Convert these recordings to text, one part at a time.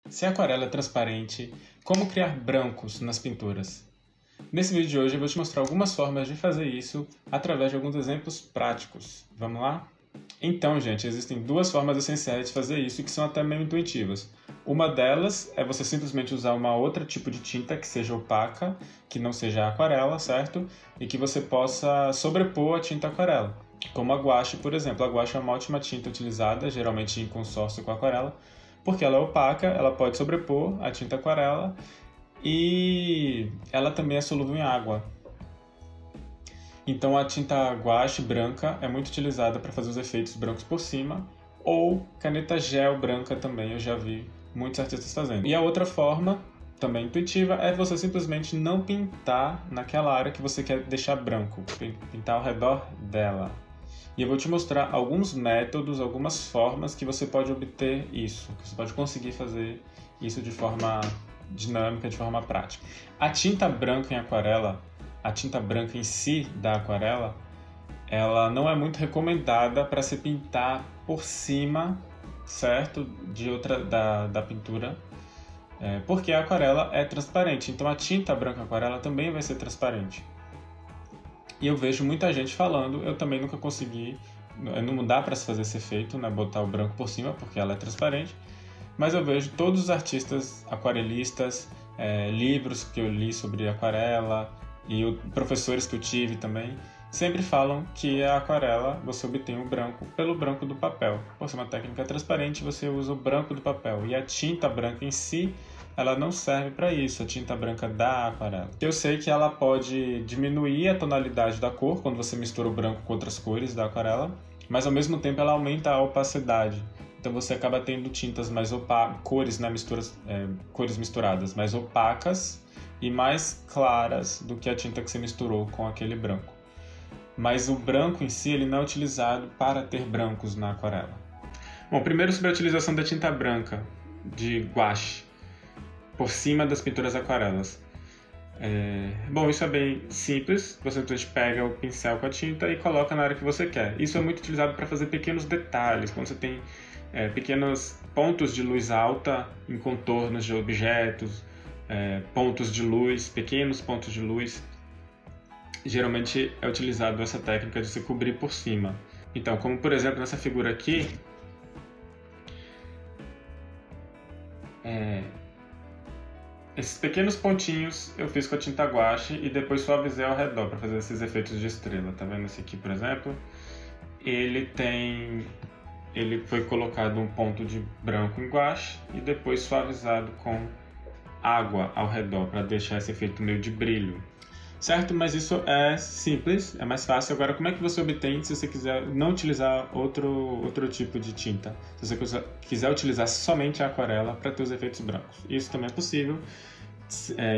Se a aquarela é transparente, como criar brancos nas pinturas? Nesse vídeo de hoje eu vou te mostrar algumas formas de fazer isso através de alguns exemplos práticos. Vamos lá? Então, gente, existem duas formas essenciais de fazer isso que são até meio intuitivas. Uma delas é você simplesmente usar uma outra tipo de tinta que seja opaca, que não seja a aquarela, certo? E que você possa sobrepor a tinta aquarela. Como a guache, por exemplo. A guache é uma ótima tinta utilizada, geralmente em consórcio com a aquarela, porque ela é opaca, ela pode sobrepor a tinta aquarela e ela também é solúvel em água. Então a tinta guache branca é muito utilizada para fazer os efeitos brancos por cima, ou caneta gel branca também, eu já vi muitos artistas fazendo. E a outra forma, também intuitiva, é você simplesmente não pintar naquela área que você quer deixar branco, pintar ao redor dela. E eu vou te mostrar alguns métodos, algumas formas que você pode obter isso, que você pode conseguir fazer isso de forma dinâmica, de forma prática. A tinta branca em aquarela, a tinta branca em si da aquarela, ela não é muito recomendada para se pintar por cima, certo, da pintura, porque a aquarela é transparente, então a tinta branca aquarela também vai ser transparente. E eu vejo muita gente falando, eu também nunca consegui, não dá para se fazer esse efeito, né, botar o branco por cima, porque ela é transparente, mas eu vejo todos os artistas aquarelistas, livros que eu li sobre aquarela e professores que eu tive também, sempre falam que a aquarela você obtém o branco pelo branco do papel. Por ser uma técnica transparente, você usa o branco do papel, e a tinta branca em si, ela não serve para isso, a tinta branca da aquarela. Eu sei que ela pode diminuir a tonalidade da cor quando você mistura o branco com outras cores da aquarela, mas ao mesmo tempo ela aumenta a opacidade. Então você acaba tendo tintas mais opacas, cores misturadas mais opacas e mais claras do que a tinta que você misturou com aquele branco. Mas o branco em si ele não é utilizado para ter brancos na aquarela. Bom, primeiro sobre a utilização da tinta branca de guache por cima das pinturas aquarelas. Bom, isso é bem simples. Você pega o pincel com a tinta e coloca na área que você quer. Isso é muito utilizado para fazer pequenos detalhes, quando você tem pequenos pontos de luz alta em contornos de objetos, pontos de luz, pequenos pontos de luz. Geralmente é utilizado essa técnica de se cobrir por cima. Então, como por exemplo nessa figura aqui, esses pequenos pontinhos eu fiz com a tinta guache e depois suavizei ao redor para fazer esses efeitos de estrela. Tá vendo esse aqui, por exemplo? Ele foi colocado um ponto de branco em guache e depois suavizado com água ao redor para deixar esse efeito meio de brilho. Certo? Mas isso é simples, é mais fácil. Agora, como é que você obtém se você quiser não utilizar outro tipo de tinta? Se você quiser utilizar somente a aquarela para ter os efeitos brancos. Isso também é possível,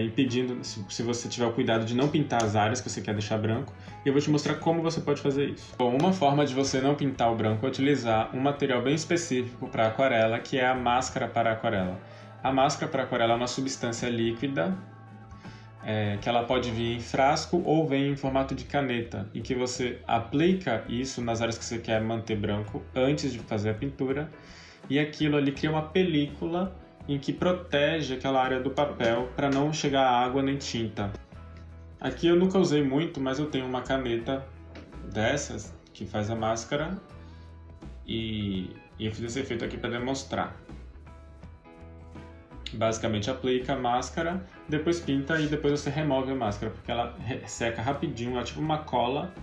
impedindo, se você tiver o cuidado de não pintar as áreas que você quer deixar branco. E eu vou te mostrar como você pode fazer isso. Bom, uma forma de você não pintar o branco é utilizar um material bem específico para aquarela, que é a máscara para aquarela. A máscara para aquarela é uma substância líquida, que ela pode vir em frasco ou vem em formato de caneta, em que você aplica isso nas áreas que você quer manter branco antes de fazer a pintura, e aquilo ali cria uma película em que protege aquela área do papel para não chegar água nem tinta. Aqui eu nunca usei muito, mas eu tenho uma caneta dessas que faz a máscara e eu fiz esse efeito aqui para demonstrar. Basicamente aplica a máscara, depois pinta e depois você remove a máscara, porque ela seca rapidinho, é tipo uma cola.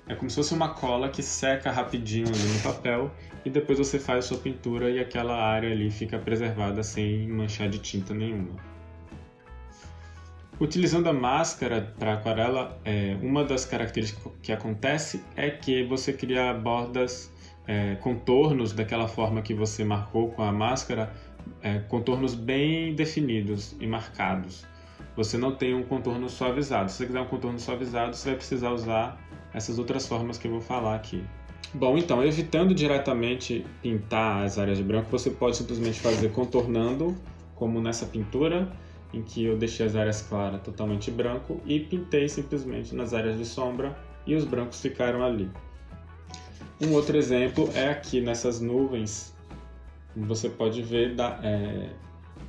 É como se fosse uma cola que seca rapidinho ali no papel e depois você faz a sua pintura e aquela área ali fica preservada sem manchar de tinta nenhuma. Utilizando a máscara para aquarela, uma das características que acontece é que você cria bordas, contornos daquela forma que você marcou com a máscara, contornos bem definidos e marcados. Você não tem um contorno suavizado. Se você quiser um contorno suavizado, você vai precisar usar essas outras formas que eu vou falar aqui. Bom, então, evitando diretamente pintar as áreas de branco, você pode simplesmente fazer contornando, como nessa pintura, em que eu deixei as áreas claras totalmente branco e pintei simplesmente nas áreas de sombra e os brancos ficaram ali. Um outro exemplo é aqui nessas nuvens você pode ver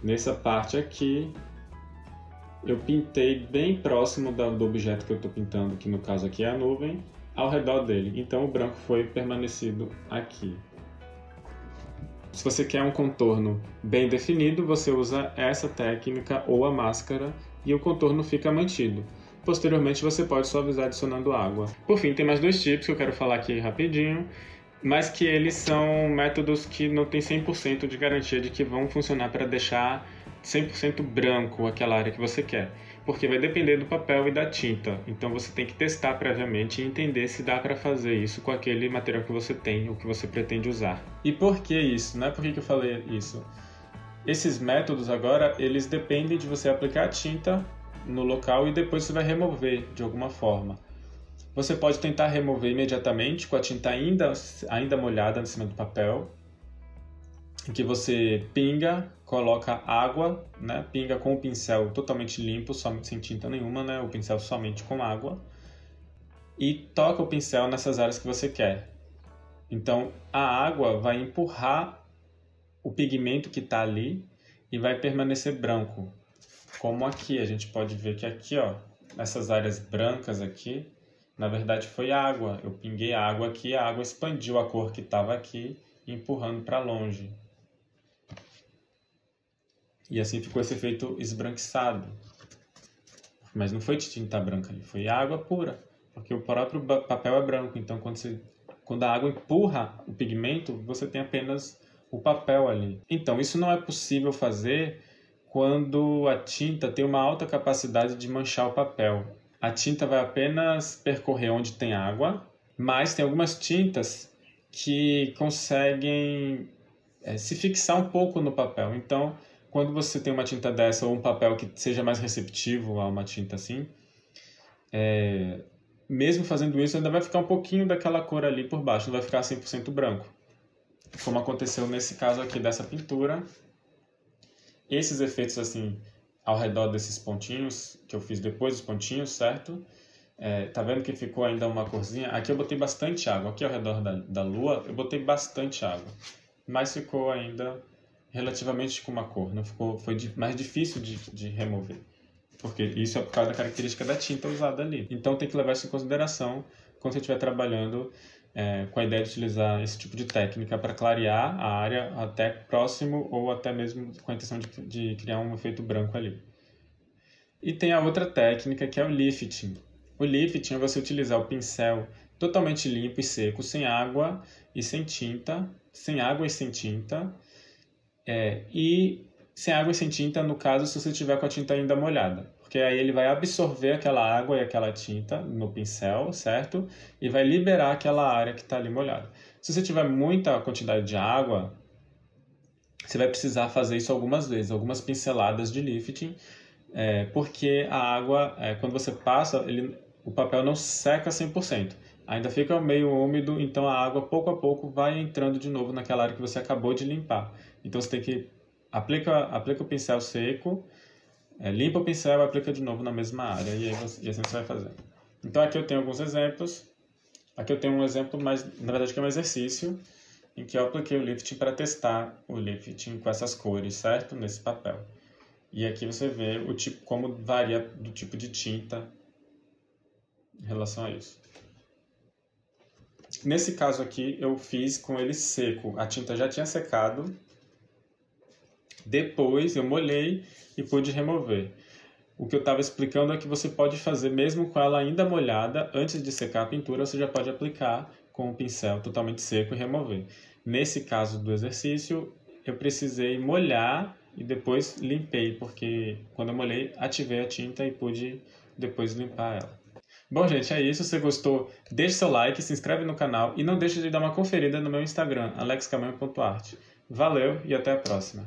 nessa parte aqui, eu pintei bem próximo do objeto que eu estou pintando, que no caso aqui é a nuvem, ao redor dele. Então o branco foi permanecido aqui. Se você quer um contorno bem definido, você usa essa técnica ou a máscara e o contorno fica mantido. Posteriormente você pode suavizar adicionando água. Por fim, tem mais 2 tipos que eu quero falar aqui rapidinho, mas que eles são métodos que não tem 100% de garantia de que vão funcionar para deixar 100% branco aquela área que você quer, porque vai depender do papel e da tinta. Então você tem que testar previamente e entender se dá para fazer isso com aquele material que você tem ou que você pretende usar. E por que isso? Por que eu falei isso? Esses métodos agora, eles dependem de você aplicar a tinta no local e depois você vai remover de alguma forma. Você pode tentar remover imediatamente com a tinta ainda molhada em cima do papel, em que você pinga, coloca água, pinga com o pincel totalmente limpo, sem tinta nenhuma, o pincel somente com água, e toca o pincel nessas áreas que você quer. Então a água vai empurrar o pigmento que está ali e vai permanecer branco. Como aqui, a gente pode ver que aqui, nessas áreas brancas aqui, na verdade foi água. Eu pinguei a água aqui, a água expandiu a cor que estava aqui, empurrando para longe. E assim ficou esse efeito esbranquiçado. Mas não foi de tinta branca ali, foi água pura. Porque o próprio papel é branco, então quando a água empurra o pigmento, você tem apenas o papel ali. Então isso não é possível fazer quando a tinta tem uma alta capacidade de manchar o papel. A tinta vai apenas percorrer onde tem água, mas tem algumas tintas que conseguem se fixar um pouco no papel. Então, quando você tem uma tinta dessa ou um papel que seja mais receptivo a uma tinta assim, mesmo fazendo isso, ainda vai ficar um pouquinho daquela cor ali por baixo, não vai ficar 100% branco. Como aconteceu nesse caso aqui dessa pintura. Esses efeitos assim, ao redor desses pontinhos, que eu fiz depois dos pontinhos, certo? Tá vendo que ficou ainda uma corzinha? Aqui eu botei bastante água. Aqui ao redor da lua, eu botei bastante água. Mas ficou ainda relativamente com uma cor. Não ficou, foi mais difícil de remover. Porque isso é por causa da característica da tinta usada ali. Então tem que levar isso em consideração quando você estiver trabalhando com a ideia de utilizar esse tipo de técnica para clarear a área até próximo ou até mesmo com a intenção de criar um efeito branco ali. E tem a outra técnica que é o lifting. O lifting é você utilizar o pincel totalmente limpo e seco, sem água e sem tinta, sem água e sem tinta, e sem água e sem tinta no caso se você tiver com a tinta ainda molhada. Porque aí ele vai absorver aquela água e aquela tinta no pincel, certo? E vai liberar aquela área que está ali molhada. Se você tiver muita quantidade de água, você vai precisar fazer isso algumas vezes, algumas pinceladas de lifting, porque a água, quando você passa, o papel não seca 100%. Ainda fica meio úmido, então a água pouco a pouco vai entrando de novo naquela área que você acabou de limpar. Então você tem que aplica o pincel seco, limpa o pincel e aplica de novo na mesma área, e assim você vai fazendo. Então aqui eu tenho alguns exemplos. Aqui eu tenho um exemplo, mas na verdade que é um exercício, em que eu apliquei o lifting para testar o lifting com essas cores, certo? Nesse papel. E aqui você vê como varia do tipo de tinta em relação a isso. Nesse caso aqui eu fiz com ele seco, a tinta já tinha secado. Depois eu molhei e pude remover. O que eu estava explicando é que você pode fazer mesmo com ela ainda molhada, antes de secar a pintura, você já pode aplicar com o pincel totalmente seco e remover. Nesse caso do exercício, eu precisei molhar e depois limpei, porque quando eu molhei, ativei a tinta e pude depois limpar ela. Bom, gente, é isso. Se você gostou, deixe seu like, se inscreve no canal e não deixe de dar uma conferida no meu Instagram, alexcamanho.art. Valeu e até a próxima!